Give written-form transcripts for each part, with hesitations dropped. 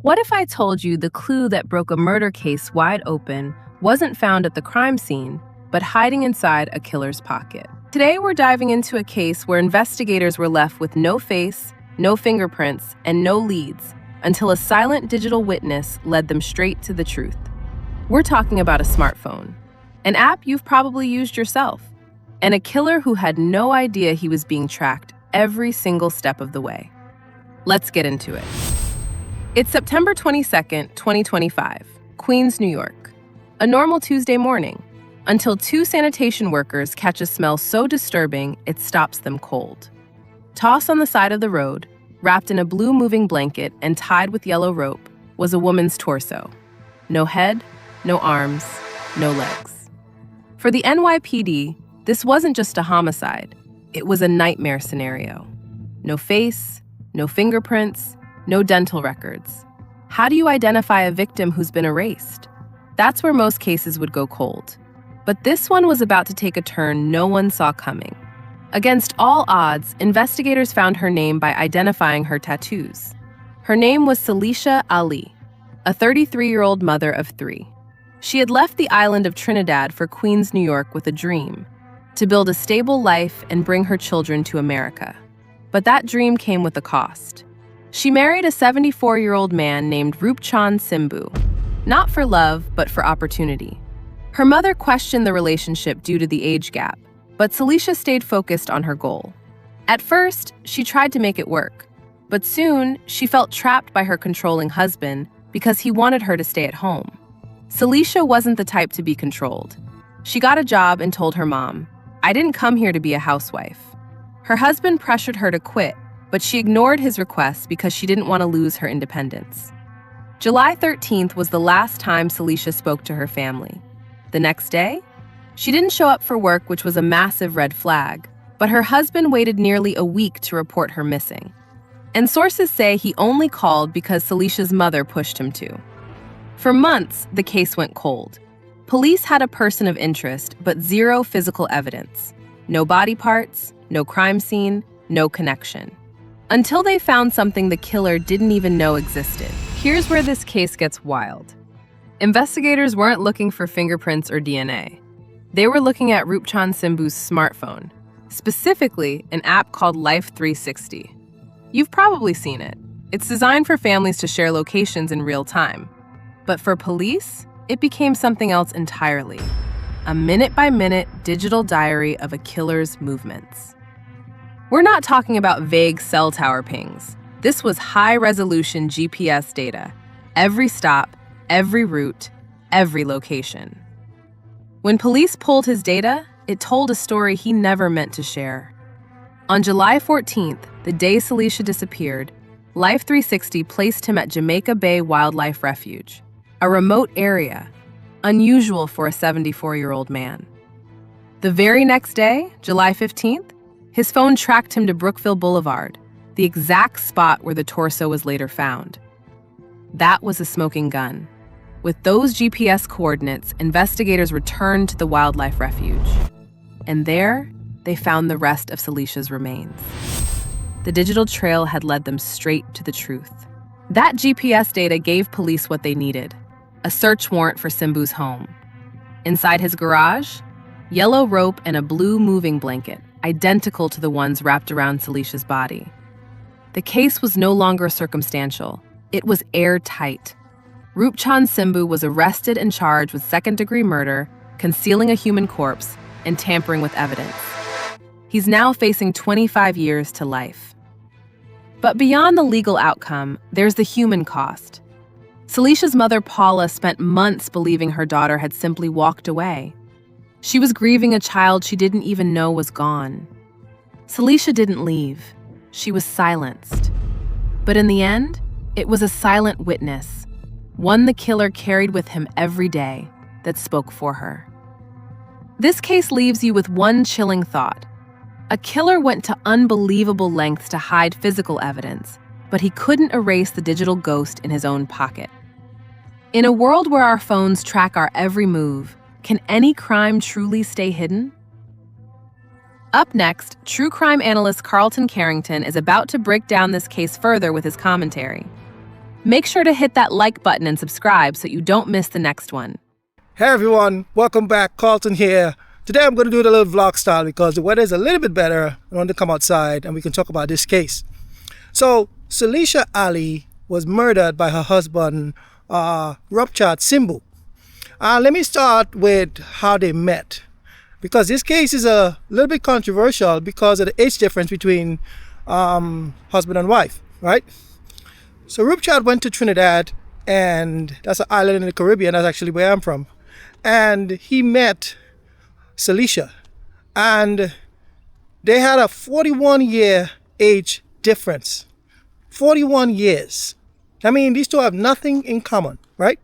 What if I told you the clue that broke a murder case wide open wasn't found at the crime scene, but hiding inside a killer's pocket? Today, we're diving into a case where investigators were left with no face, no fingerprints, and no leads until a silent digital witness led them straight to the truth. We're talking about a smartphone, an app you've probably used yourself, and a killer who had no idea he was being tracked every single step of the way. Let's get into it. It's September 22nd, 2025, Queens, New York. A normal Tuesday morning, until two sanitation workers catch a smell so disturbing it stops them cold. Tossed on the side of the road, wrapped in a blue moving blanket and tied with yellow rope, was a woman's torso. No head, no arms, no legs. For the NYPD, this wasn't just a homicide. It was a nightmare scenario. No face, no fingerprints, no dental records. How do you identify a victim who's been erased? That's where most cases would go cold. But this one was about to take a turn no one saw coming. Against all odds, investigators found her name by identifying her tattoos. Her name was Salisha Ali, a 33-year-old mother of three. She had left the island of Trinidad for Queens, New York with a dream: to build a stable life and bring her children to America. But that dream came with a cost. She married a 74-year-old man named Rupchand Simboo, not for love, but for opportunity. Her mother questioned the relationship due to the age gap, but Salisha stayed focused on her goal. At first, she tried to make it work, but soon she felt trapped by her controlling husband because he wanted her to stay at home. Salisha wasn't the type to be controlled. She got a job and told her mom, "I didn't come here to be a housewife." Her husband pressured her to quit, but she ignored his requests because she didn't want to lose her independence. July 13th was the last time Salisha spoke to her family. The next day, she didn't show up for work, which was a massive red flag, but her husband waited nearly a week to report her missing. And sources say he only called because Salisha's mother pushed him to. For months, the case went cold. Police had a person of interest, but zero physical evidence. No body parts, no crime scene, no connection. Until they found something the killer didn't even know existed. Here's where this case gets wild. Investigators weren't looking for fingerprints or DNA. They were looking at Rupchand Simboo's smartphone, specifically an app called Life 360. You've probably seen it. It's designed for families to share locations in real time. But for police, it became something else entirely. A minute-by-minute digital diary of a killer's movements. We're not talking about vague cell tower pings. This was high-resolution GPS data. Every stop, every route, every location. When police pulled his data, it told a story he never meant to share. On July 14th, the day Salisha disappeared, Life 360 placed him at Jamaica Bay Wildlife Refuge, a remote area, unusual for a 74-year-old man. The very next day, July 15th, his phone tracked him to Brookville Boulevard, the exact spot where the torso was later found. That was a smoking gun. With those GPS coordinates, investigators returned to the wildlife refuge. And there, they found the rest of Salisha's remains. The digital trail had led them straight to the truth. That GPS data gave police what they needed: a search warrant for Simboo's home. Inside his garage, yellow rope and a blue moving blanket, identical to the ones wrapped around Salisha's body. The case was no longer circumstantial. It was airtight. Rupchand Simboo was arrested and charged with second-degree murder, concealing a human corpse, and tampering with evidence. He's now facing 25 years to life. But beyond the legal outcome, there's the human cost. Salisha's mother, Paula, spent months believing her daughter had simply walked away. She was grieving a child she didn't even know was gone. Salisha didn't leave. She was silenced. But in the end, it was a silent witness, one the killer carried with him every day, that spoke for her. This case leaves you with one chilling thought. A killer went to unbelievable lengths to hide physical evidence, but he couldn't erase the digital ghost in his own pocket. In a world where our phones track our every move, can any crime truly stay hidden? Up next, true crime analyst Carlton is about to break down this case further with his commentary. Make sure to hit that like button and subscribe so you don't miss the next one. Hey everyone, welcome back. Carlton here. Today I'm going to do it a little vlog style because the weather is a little bit better. I want to come outside and we can talk about this case. So, Salisha Ali was murdered by her husband, Rupchand Simboo. Let me start with how they met, because this case is a little bit controversial because of the age difference between husband and wife, right? So Rupchand went to Trinidad, and that's an island in the Caribbean. That's actually where I'm from. And he met Salisha, and they had a 41-year age difference. 41 years. I mean, these two have nothing in common, right?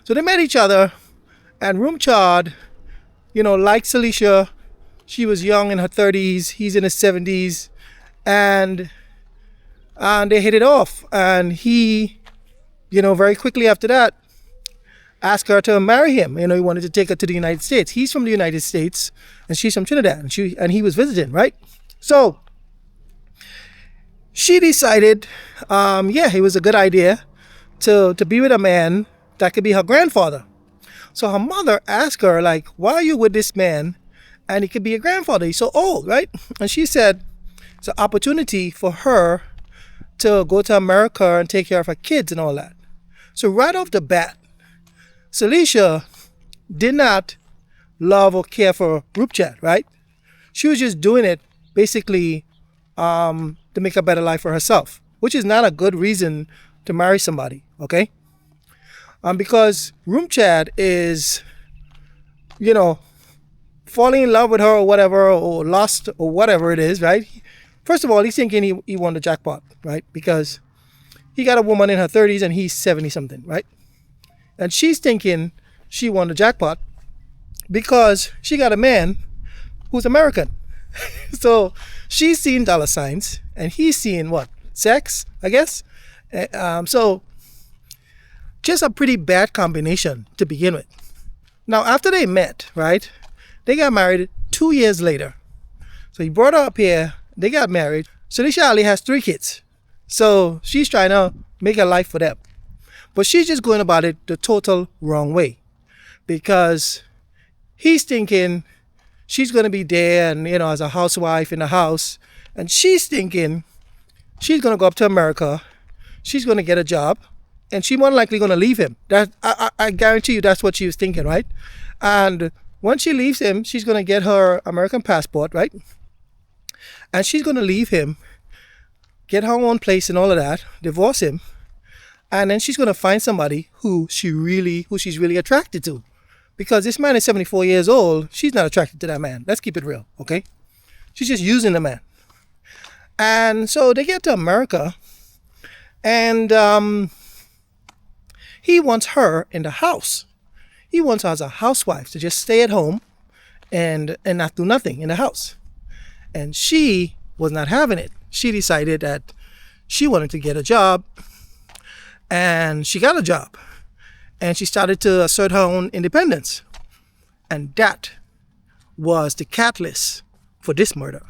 So they met each other, and Rupchand, liked Salisha. She was young, in her 30s. He's in his 70s. And they hit it off. And he, very quickly after that, asked her to marry him. He wanted to take her to the United States. He's from the United States, and she's from Trinidad. And he was visiting, right? So she decided, it was a good idea to be with a man that could be her grandfather. So her mother asked her, why are you with this man? And he could be a grandfather. He's so old, right? And she said it's an opportunity for her to go to America and take care of her kids and all that. So right off the bat, Salisha did not love or care for Rupchand, right? She was just doing it basically to make a better life for herself, which is not a good reason to marry somebody, okay? Because Rupchand is, falling in love with her or whatever, or lost or whatever it is, right? First of all, he's thinking he won the jackpot, right? Because he got a woman in her 30s and he's 70-something, right? And she's thinking she won the jackpot because she got a man who's American. So she's seeing dollar signs and he's seeing what? Sex, I guess? So just a pretty bad combination to begin with. Now, after they met, right, they got married 2 years later. So he brought her up here, they got married. Salisha Ali has 3 kids. So she's trying to make a life for them. But she's just going about it the total wrong way. Because he's thinking she's going to be there and, as a housewife in the house. And she's thinking she's going to go up to America. She's going to get a job. And she's more than likely going to leave him. That I guarantee you that's what she was thinking, right? And once she leaves him, she's going to get her American passport, right? And she's going to leave him, get her own place and all of that, divorce him. And then she's going to find somebody who she's really attracted to. Because this man is 74 years old. She's not attracted to that man. Let's keep it real, okay? She's just using the man. And so they get to America. And he wants her in the house. He wants her as a housewife to just stay at home and not do nothing in the house. And she was not having it. She decided that she wanted to get a job. And she got a job. And she started to assert her own independence. And that was the catalyst for this murder.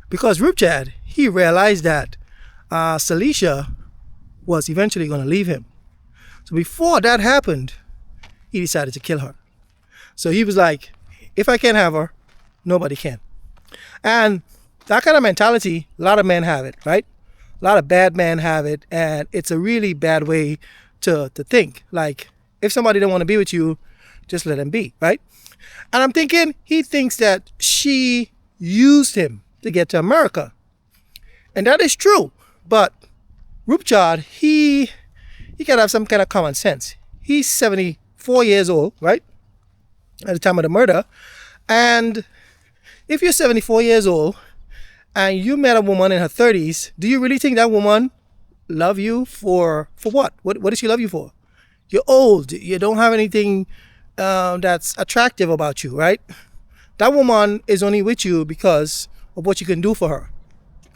Because Rupchand, he realized that Salisha was eventually going to leave him. So before that happened, he decided to kill her. So he was like, if I can't have her, nobody can. And that kind of mentality, a lot of men have it, right? A lot of bad men have it. And it's a really bad way to think. Like, if somebody don't want to be with you, just let them be, right? And I'm thinking he thinks that she used him to get to America. And that is true. But Rupchand, he got to have some kind of common sense. He's 74 years old, right? At the time of the murder. And if you're 74 years old and you met a woman in her 30s, do you really think that woman love you for what? What does she love you for? You're old. You don't have anything that's attractive about you, right? That woman is only with you because of what you can do for her.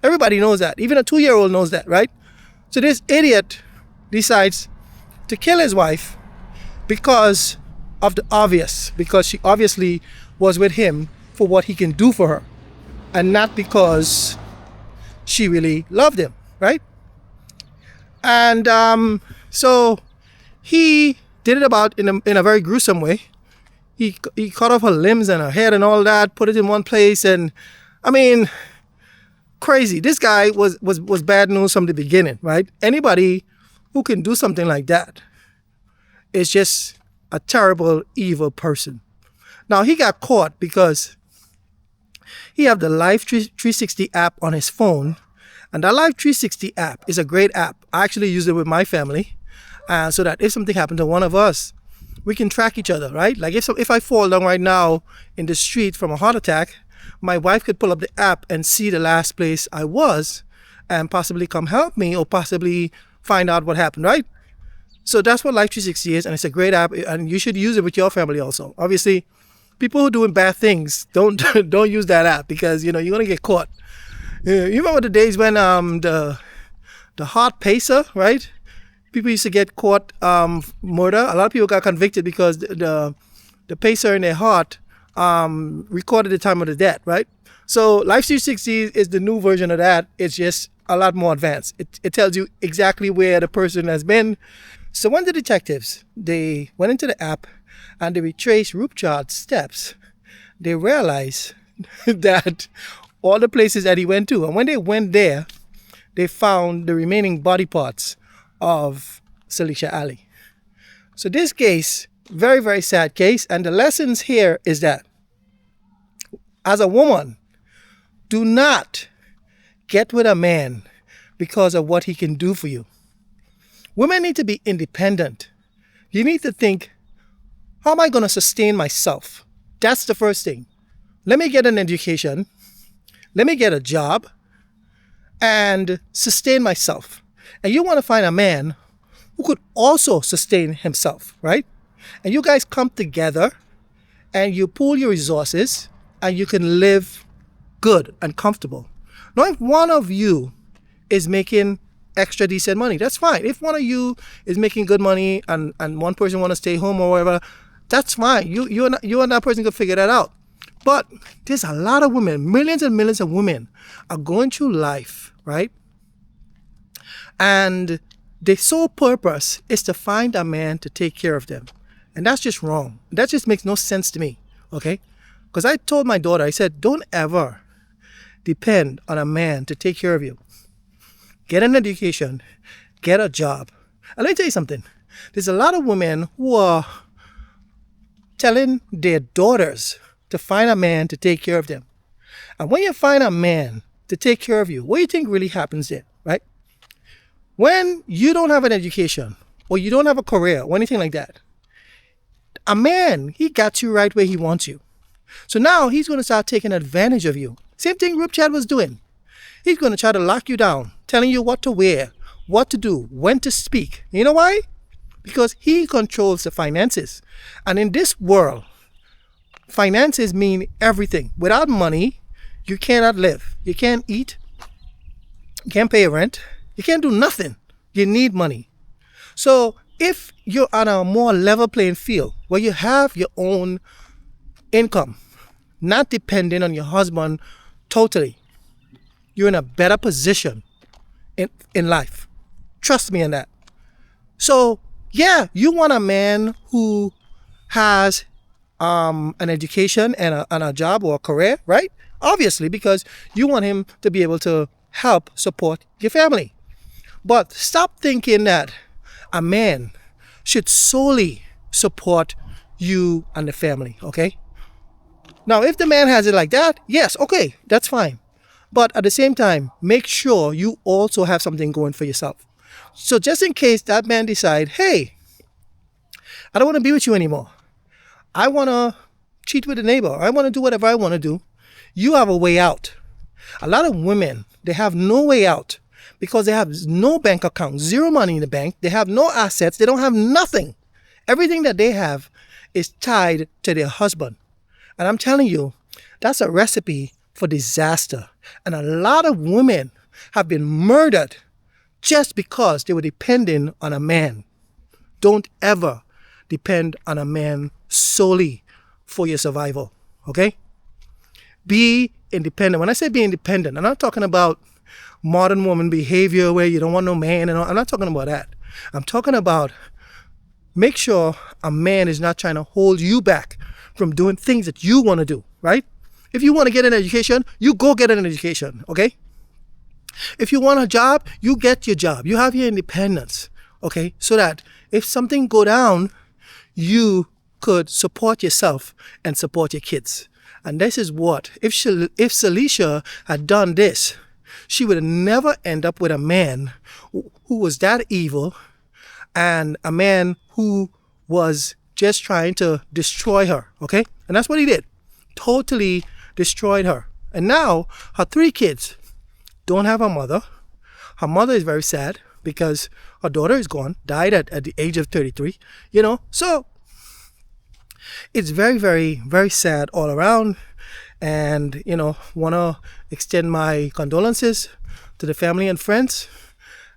Everybody knows that. Even a 2-year-old knows that, right? So this idiot decides to kill his wife because of the obvious, because she obviously was with him for what he can do for her, and not because she really loved him, right? And So he did it about in a very gruesome way. He cut off her limbs and her head and all that, put it in one place, and I mean, crazy. This guy was bad news from the beginning, right? Anybody who can do something like that is just a terrible, evil person. Now he got caught because he have the Life 360 app on his phone, and that Life 360 app is a great app. I actually use it with my family, so that if something happened to one of us, we can track each other, right? Like if I fall down right now in the street from a heart attack, my wife could pull up the app and see the last place I was and possibly come help me or possibly find out what happened, right? So that's what Life 360 is, and it's a great app, and you should use it with your family also. Obviously, people who are doing bad things, don't use that app because, you're going to get caught. You remember the days when the heart pacer, right? People used to get caught murder. A lot of people got convicted because the pacer in their heart recorded the time of the death, right? So Life 360 is the new version of that. It's just a lot more advanced. It tells you exactly where the person has been. So when the detectives, they went into the app and they retraced Rupchand's steps, they realized that all the places that he went to, and when they went there, they found the remaining body parts of Salisha Ali. So this case, very, very sad case. And the lessons here is that as a woman, do not get with a man because of what he can do for you. Women need to be independent. You need to think, how am I going to sustain myself? That's the first thing. Let me get an education. Let me get a job and sustain myself. And you want to find a man who could also sustain himself, right? And you guys come together and you pool your resources and you can live good and comfortable. Now, if one of you is making extra decent money, that's fine. If one of you is making good money and one person want to stay home or whatever, that's fine. You and that person can figure that out. But there's a lot of women, millions and millions of women are going through life, right? And their sole purpose is to find a man to take care of them. And that's just wrong. That just makes no sense to me, okay? Because I told my daughter, I said, don't ever depend on a man to take care of you. Get an education, get a job. And let me tell you something. There's a lot of women who are telling their daughters to find a man to take care of them. And when you find a man to take care of you, what do you think really happens there, right? When you don't have an education or you don't have a career or anything like that, a man, he got you right where he wants you. So now he's going to start taking advantage of you. Same thing Rupchand was doing. He's going to try to lock you down, telling you what to wear, what to do, when to speak. You know why? Because he controls the finances. And in this world, finances mean everything. Without money, you cannot live. You can't eat. You can't pay rent. You can't do nothing. You need money. So if you're on a more level playing field where you have your own income, not dependent on your husband totally, you're in a better position in life. Trust me on that. So yeah, you want a man who has an education and a job or a career, right? Obviously, because you want him to be able to help support your family. But stop thinking that a man should solely support you and the family, okay? Now, if the man has it like that, yes, okay, that's fine. But at the same time, make sure you also have something going for yourself. So just in case that man decide, hey, I don't want to be with you anymore. I want to cheat with a neighbor. I want to do whatever I want to do. You have a way out. A lot of women, they have no way out because they have no bank account, zero money in the bank. They have no assets. They don't have nothing. Everything that they have is tied to their husband. And I'm telling you, that's a recipe for disaster. And a lot of women have been murdered just because they were depending on a man. Don't ever depend on a man solely for your survival, okay? Be independent. When I say be independent, I'm not talking about modern woman behavior where you don't want no man. And I'm not talking about that. I'm talking about make sure a man is not trying to hold you back from doing things that you want to do, right? If you want to get an education, you go get an education, okay? If you want a job, you get your job. You have your independence, okay? So that if something go down, you could support yourself and support your kids. And this is what, if Salisha had done this, she would never end up with a man who was that evil and a man who was just trying to destroy her, okay? And that's what he did. Totally destroyed her. And now her 3 kids don't have a mother. Her mother is very sad because her daughter is gone, died at the age of 33, So it's very, very, very sad all around. And, want to extend my condolences to the family and friends.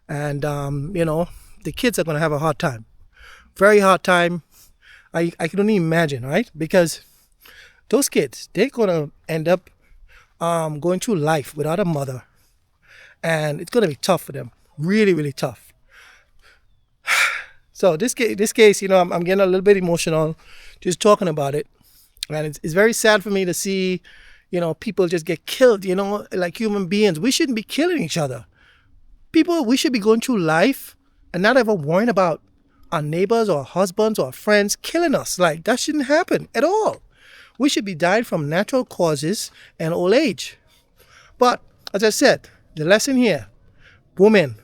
And, the kids are going to have a hard time. Very hard time. I can only imagine, right? Because those kids, they're going to end up going through life without a mother. And it's going to be tough for them. Really, really tough. So this case, I'm getting a little bit emotional just talking about it. And it's very sad for me to see, people just get killed, like human beings. We shouldn't be killing each other. People, we should be going through life and not ever worrying about our neighbors or our husbands or our friends killing us. Like, that shouldn't happen at all. We should be dying from natural causes and old age. But, as I said, the lesson here, women,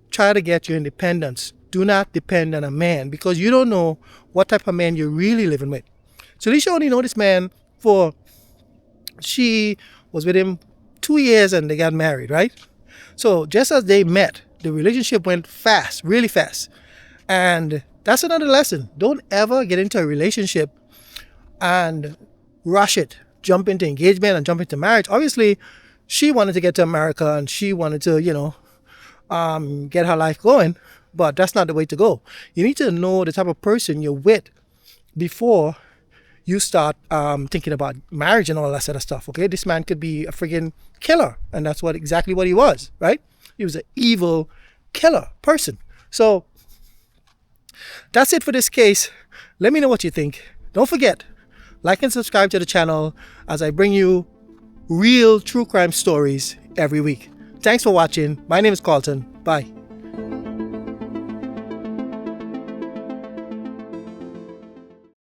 try to get your independence. Do not depend on a man because you don't know what type of man you're really living with. So Felicia only know this man she was with him 2 years and they got married, right? So just as they met, the relationship went fast, really fast. And that's another lesson. Don't ever get into a relationship and rush it. Jump into engagement and jump into marriage. Obviously, she wanted to get to America and she wanted to, get her life going. But that's not the way to go. You need to know the type of person you're with before you start thinking about marriage and all that sort of stuff, okay? This man could be a friggin' killer, and that's exactly what he was, right? He was an evil killer person. So that's it for this case. Let me know what you think. Don't forget, like and subscribe to the channel as I bring you real true crime stories every week. Thanks for watching. My name is Carlton. Bye.